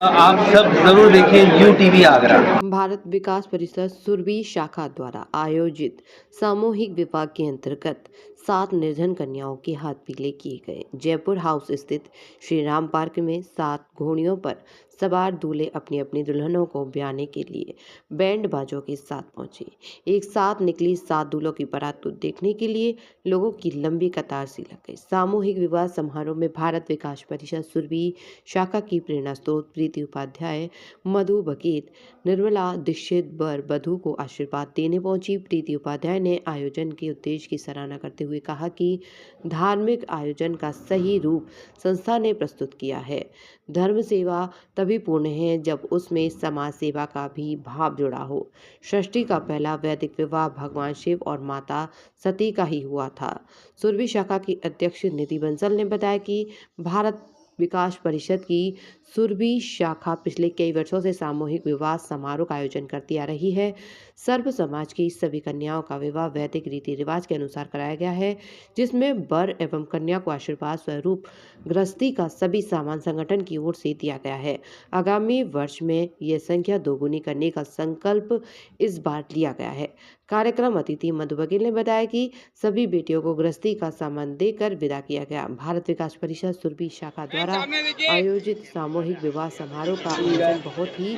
आप सब जरूर देखें यूटीवी आगरा। भारत विकास परिषद सुरभि शाखा द्वारा आयोजित सामूहिक विवाह के अंतर्गत 7 निर्धन कन्याओं के हाथ पीले किए गए। जयपुर हाउस स्थित श्री राम पार्क में 7 घोड़ियों पर सवार दूल्हे अपनी अपनी दुल्हनों को ब्याने के लिए बैंड बाजों के साथ पहुंचे। एक साथ निकली 7 दूल्हों की बारात को देखने के लिए लोगों की लंबी कतार सी लग गई। सामूहिक विवाह समारोह में भारत विकास परिषद सुरभि शाखा की प्रेरणा स्रोत प्रीति उपाध्याय, मधु बकेत, निर्मला दीक्षित वर वधू को आशीर्वाद देने पहुंची। प्रीति उपाध्याय ने आयोजन के उद्देश्य की सराहना करते हुए कहा कि धार्मिक आयोजन का सही रूप संस्था ने प्रस्तुत किया है। धर्म सेवा तभी पूर्ण है जब उसमें समाज सेवा का भी भाव जुड़ा हो। सृष्टि का पहला वैदिक विवाह भगवान शिव और माता सती का ही हुआ था। सुरभि शाखा की अध्यक्ष निधि बंसल ने बताया कि भारत विकास परिषद की सुरभि शाखा पिछले कई वर्षों से सामूहिक विवाह समारोह का आयोजन करती आ रही है। सर्व समाज की सभी कन्याओं का विवाह वैदिक रीति रिवाज के अनुसार कराया गया है, जिसमें वर एवं कन्या को आशीर्वाद स्वरूप गृहस्थी का सभी सामान संगठन की ओर से दिया गया है। आगामी वर्ष में यह संख्या दोगुनी करने का संकल्प इस बार लिया गया है। कार्यक्रम अतिथि मधु बघेल ने बताया कि सभी बेटियों को गृहस्थी का सामान देकर विदा किया गया। भारत विकास परिषद सुरभि शाखा द्वारा आयोजित सामूहिक विवाह समारोह का आयोजन बहुत ही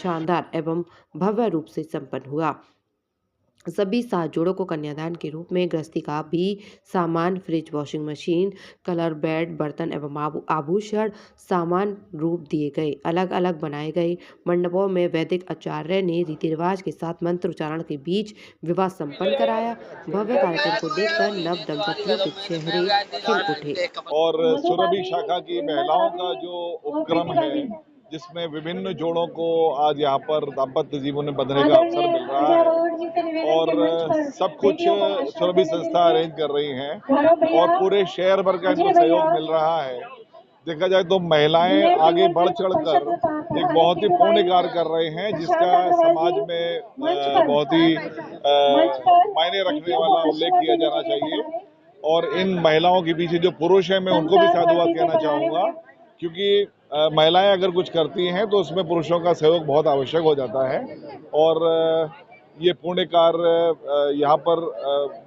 शानदार एवं भव्य रूप से संपन्न हुआ। सभी 7 जोड़ों को कन्यादान के रूप में गृहस्थी का भी सामान, fridge, washing machine, colour bed, बर्तन एवं आभूषण सामान रूप दिए गए। अलग अलग बनाए गए मंडपों में वैदिक आचार्य ने रीति रिवाज के साथ मंत्र उच्चारण के बीच विवाह संपन्न कराया। भव्य कार्यक्रम को देखकर नव दंपतियों के चेहरे खिल उठे। और सुरभि शाखा की महिलाओं का जो उपक्रम है, जिसमें विभिन्न जोड़ों को आज यहाँ पर दाम्पत्य जीवन में बंधने का अवसर मिल रहा है और सब कुछ सुरभि संस्था अरेंज कर रही हैं और पूरे शहर भर का इनको सहयोग मिल रहा है। देखा जाए तो महिलाएं आगे बढ़ चढ़कर एक बहुत ही पुण्य कार्य कर रहे हैं, जिसका समाज में बहुत ही मायने रखने वाला उल्लेख किया जाना चाहिए। और इन महिलाओं के पीछे जो पुरुष हैं, मैं उनको भी साधुवाद कहना चाहूँगा, क्योंकि महिलाएं अगर कुछ करती हैं तो उसमें पुरुषों का सहयोग बहुत आवश्यक हो जाता है। और ये पुण्य कार्य यहाँ पर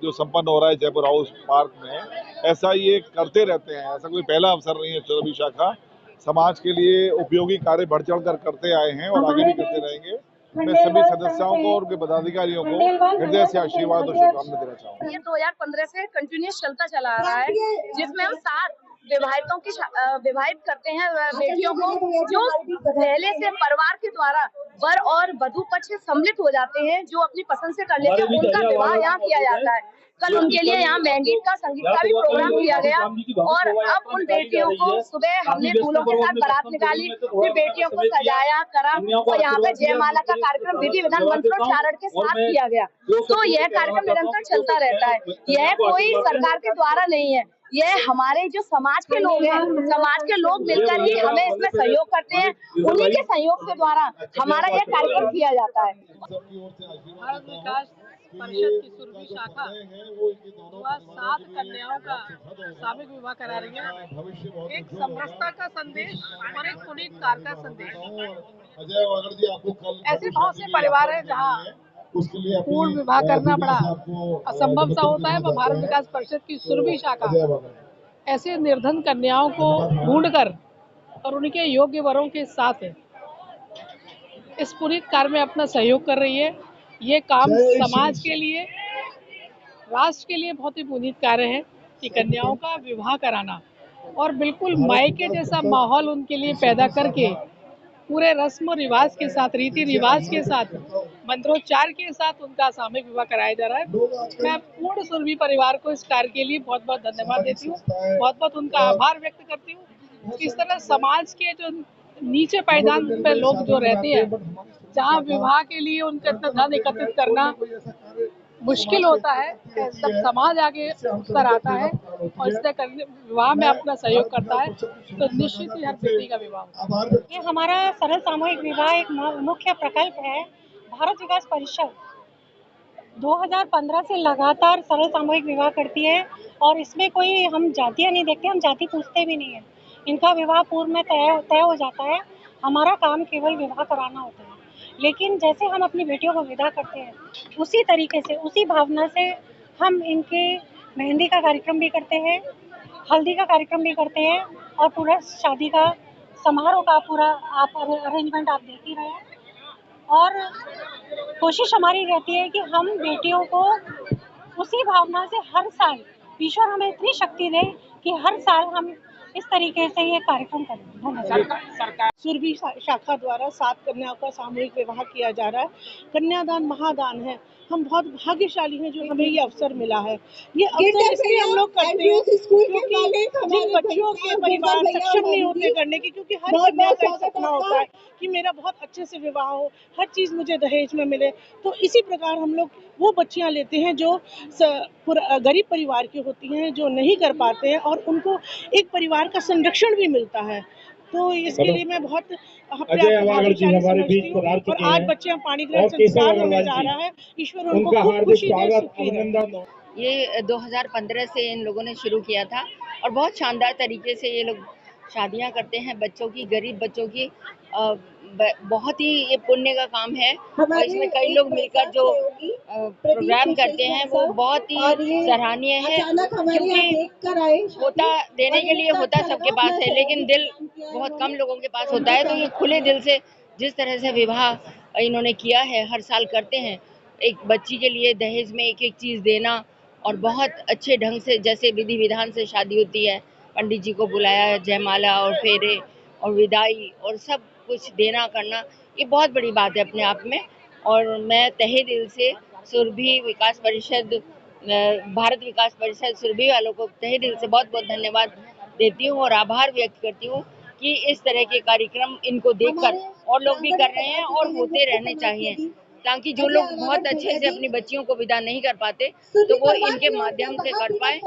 जो संपन्न हो रहा है जयपुर हाउस पार्क में, ऐसा ये करते रहते हैं। ऐसा कोई पहला अवसर नहीं है। सुरभि शाखा समाज के लिए उपयोगी कार्य बढ़ चढ़ कर करते आए हैं और आगे भी करते रहेंगे। मैं सभी सदस्यों को और उनके पदाधिकारियों को हृदय से आशीर्वाद और शुभकामनाएं देना चाहूँगा। ये 2015 से कंटिन्यूस चलता चला आ रहा है, जिसमें हम 7 विवाहितों की विवाहित करते हैं बेटियों को, जो पहले से परिवार के द्वारा वर और वधू पक्ष सम्मिलित हो जाते हैं, जो अपनी पसंद से कर लेते हैं, उनका विवाह यहाँ किया जाता है। कल उनके लिए यहाँ मेहंदी का, संगीत का भी प्रोग्राम किया गया और अब उन बेटियों को सुबह हमने दूल्हों के साथ बारात निकाली, फिर बेटियों को सजाया करा और यहाँ पे जयमाला का कार्यक्रम विधि विधान मंत्रोच्चारण के साथ किया गया। तो यह कार्यक्रम निरंतर चलता रहता है। यह कोई सरकार के द्वारा नहीं है, यह हमारे जो समाज के लोग हैं, समाज के लोग मिलकर ही हमें इसमें सहयोग करते हैं। उन्हीं के सहयोग के द्वारा हमारा यह कार्यक्रम किया जाता है। भारत विकास परिषद की सुरभि शाखा 7 कन्याओं का सामूहिक विवाह करा रही है। एक समरसता का संदेश और एक पुनीत कार्य का संदेश। ऐसे बहुत से परिवार हैं जहाँ पूर्ण विवाह करना बड़ा असंभव सा होता है, वह भारत विकास परिषद की सुरभि शाखा ऐसे निर्धन कन्याओं को ढूंढकर और उनके योग्य वरों के साथ इस पुनीत कार्य में अपना सहयोग कर रही है। ये काम समाज के लिए, राष्ट्र के लिए बहुत ही पुनीत कार्य है कि कन्याओं का विवाह कराना और बिल्कुल मायके जैसा माहौल उनके लिए पैदा करके पूरे रस्म रिवाज के साथ, रीति रिवाज के साथ, मंत्रोच्चार के साथ उनका सामूहिक विवाह कराया जा रहा है। मैं पूर्ण सुरभि परिवार को इस कार्य के लिए बहुत बहुत धन्यवाद देती हूँ, बहुत बहुत उनका आभार व्यक्त करती हूँ। इस तरह समाज के जो नीचे पायदान पे लोग जो रहते हैं, जहाँ विवाह के लिए उनका इतना धन एकत्रित करना मुश्किल होता है, जब समाज आगे उठकर आता है और इससे विवाह में अपना सहयोग करता है, तो निश्चित ही हर बेटी का विवाह। ये हमारा सरल सामूहिक विवाह एक मुख्य प्रकल्प है। भारत विकास परिषद 2015 से लगातार सरल सामूहिक विवाह करती है और इसमें कोई हम जातियाँ नहीं देखते, हम जाति पूछते भी नहीं है। इनका विवाह पूर्व में तय हो जाता है। हमारा काम केवल विवाह कराना होता है, लेकिन जैसे हम अपनी बेटियों को विदा करते हैं, उसी तरीके से, उसी भावना से हम इनके मेहंदी का कार्यक्रम भी करते हैं, हल्दी का कार्यक्रम भी करते हैं और पूरा शादी का समारोह का पूरा आप अरेंजमेंट आप देख ही रहे हैं। और कोशिश हमारी रहती है कि हम बेटियों को उसी भावना से हर साल, ईश्वर हमें इतनी शक्ति दे कि हर साल हम इस तरीके से ये कार्यक्रम करें। धन्यवाद। सुरभि शाखा द्वारा 7 कन्याओं का सामूहिक विवाह किया जा रहा है। कन्यादान महादान है। हम बहुत भाग्यशाली हैं जो हमें ये अवसर मिला है। ये अवसर इसलिए हम लोग करते हैं क्योंकि जिन बच्चों के परिवार सक्षम नहीं होते करने की, क्योंकि हर कन्या का एक सपना होता है कि मेरा बहुत अच्छे से विवाह हो, हर चीज़ मुझे दहेज में मिले। तो इसी प्रकार हम लोग वो बच्चियां लेते हैं जो गरीब परिवार की होती हैं, जो नहीं कर पाते हैं, और उनको एक परिवार का संरक्षण भी मिलता है। तो इसके लिए मैं बहुत अजय अवागढ़ जी हमारे बीच पधार चुके हैं। आज बच्चे पाणी ग्रहण संस्कार होने जा रहा है। ईश्वर उनको खूब खुशी दे, सुखी रहे। ये 2015 से इन लोगों ने शुरू किया था और बहुत शानदार तरीके से ये लोग शादियां करते हैं बच्चों की, गरीब बच्चों की। बहुत ही ये पुण्य का काम है और इसमें कई लोग मिलकर जो प्रोग्राम करते हैं वो बहुत ही सराहनीय है, क्योंकि होता देने के लिए होता सबके पास है, लेकिन दिल बहुत कम लोगों के पास होता है। तो ये खुले दिल से जिस तरह से विवाह इन्होंने किया है, हर साल करते हैं, एक बच्ची के लिए दहेज में एक एक चीज़ देना और बहुत अच्छे ढंग से जैसे विधि विधान से शादी होती है, पंडित जी को बुलाया, जयमाला और फेरे और विदाई और सब कुछ देना करना, ये बहुत बड़ी बात है अपने आप में। और मैं तहे दिल से सुरभि विकास परिषद, भारत विकास परिषद सुरभि वालों को तहे दिल से बहुत बहुत धन्यवाद देती हूँ और आभार व्यक्त करती हूँ कि इस तरह के कार्यक्रम इनको देखकर और लोग भी कर रहे हैं और होते रहने चाहिए, ताकि जो लोग बहुत अच्छे से अपनी बच्चियों को विदा नहीं कर पाते तो वो इनके माध्यम से कर पाए।